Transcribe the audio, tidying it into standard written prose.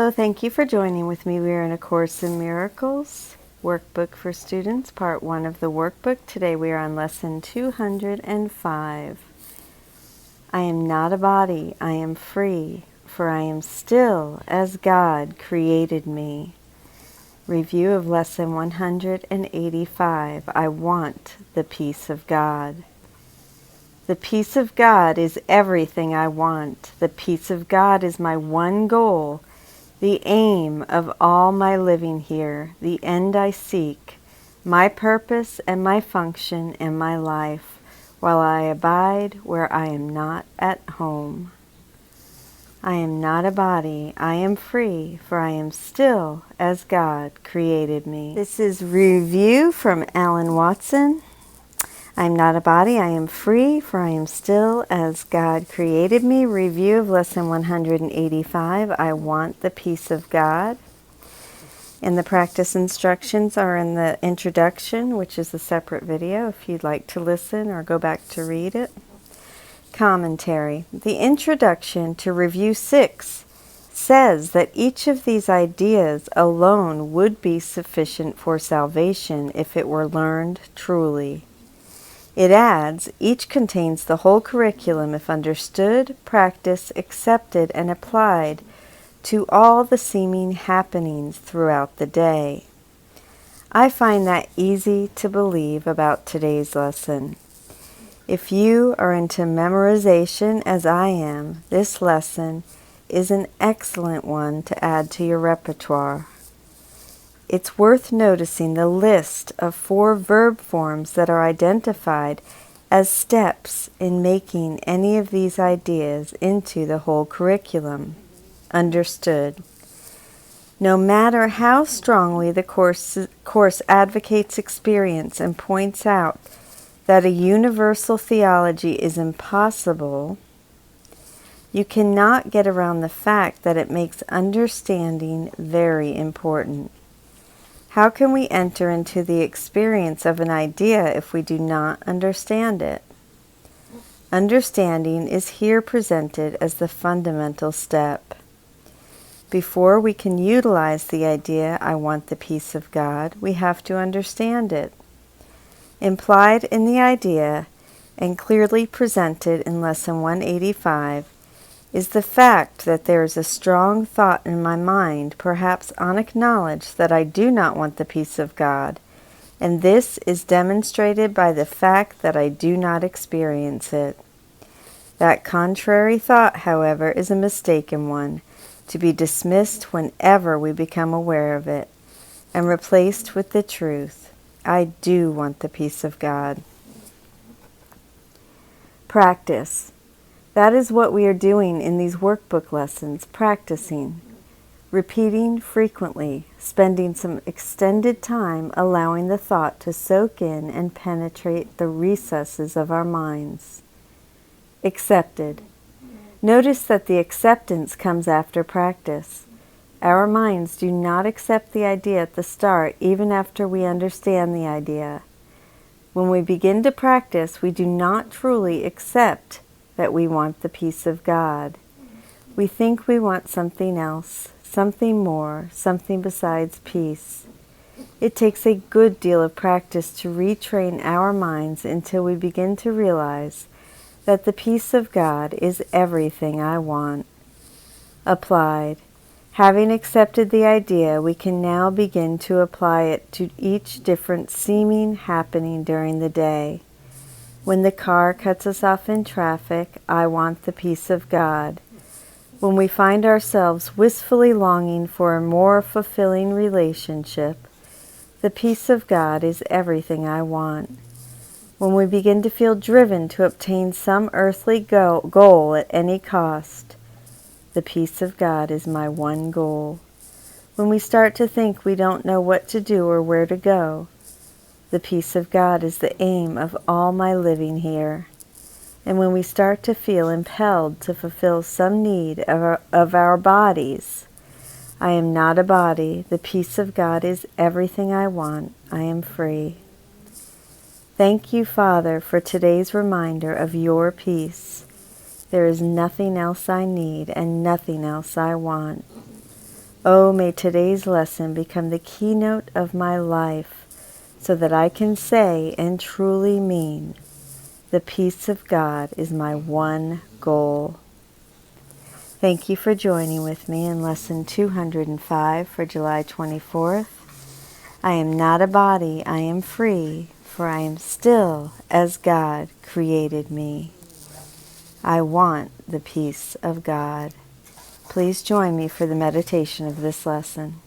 Hello, thank you for joining with me. We are in A Course in Miracles, Workbook for Students, Part 1 of the workbook. Today we are on Lesson 205. I am not a body, I am free, for I am still as God created me. Review of Lesson 185. I want the peace of God. The peace of God is everything I want. The peace of God is my one goal, the aim of all my living here, the end I seek, my purpose and my function in my life, while I abide where I am not at home. I am not a body, I am free, for I am still as God created me. This is review from Alan Watson. I am not a body, I am free, for I am still as God created me. Review of Lesson 185, I want the peace of God. And the practice instructions are in the introduction, which is a separate video if you'd like to listen or go back to read it. Commentary. The introduction to Review 6 says that each of these ideas alone would be sufficient for salvation if it were learned truly. It adds, each contains the whole curriculum if understood, practiced, accepted, and applied to all the seeming happenings throughout the day. I find that easy to believe about today's lesson. If you are into memorization as I am, this lesson is an excellent one to add to your repertoire. It's worth noticing the list of 4 verb forms that are identified as steps in making any of these ideas into the whole curriculum. Understood. No matter how strongly the course advocates experience and points out that a universal theology is impossible, you cannot get around the fact that it makes understanding very important. How can we enter into the experience of an idea if we do not understand it? Understanding is here presented as the fundamental step. Before we can utilize the idea, I want the peace of God, we have to understand it. Implied in the idea, and clearly presented in Lesson 185, is the fact that there is a strong thought in my mind, perhaps unacknowledged, that I do not want the peace of God, and this is demonstrated by the fact that I do not experience it. That contrary thought, however, is a mistaken one, to be dismissed whenever we become aware of it, and replaced with the truth, I do want the peace of God. Practice. That is what we are doing in these workbook lessons, practicing, repeating frequently, spending some extended time allowing the thought to soak in and penetrate the recesses of our minds. Accepted. Notice that the acceptance comes after practice. Our minds do not accept the idea at the start, even after we understand the idea. When we begin to practice, we do not truly accept that we want the peace of God. We think we want something else, something more, something besides peace. It takes a good deal of practice to retrain our minds until we begin to realize that the peace of God is everything I want. Applied. Having accepted the idea, we can now begin to apply it to each different seeming happening during the day. When the car cuts us off in traffic, I want the peace of God. When we find ourselves wistfully longing for a more fulfilling relationship, the peace of God is everything I want. When we begin to feel driven to obtain some earthly goal at any cost, the peace of God is my one goal. When we start to think we don't know what to do or where to go, the peace of God is the aim of all my living here. And when we start to feel impelled to fulfill some need of our bodies, I am not a body. The peace of God is everything I want. I am free. Thank you, Father, for today's reminder of your peace. There is nothing else I need and nothing else I want. Oh, may today's lesson become the keynote of my life so that I can say and truly mean, the peace of God is my one goal. Thank you for joining with me in Lesson 205 for July 24th. I am not a body, I am free, for I am still as God created me. I want the peace of God. Please join me for the meditation of this lesson.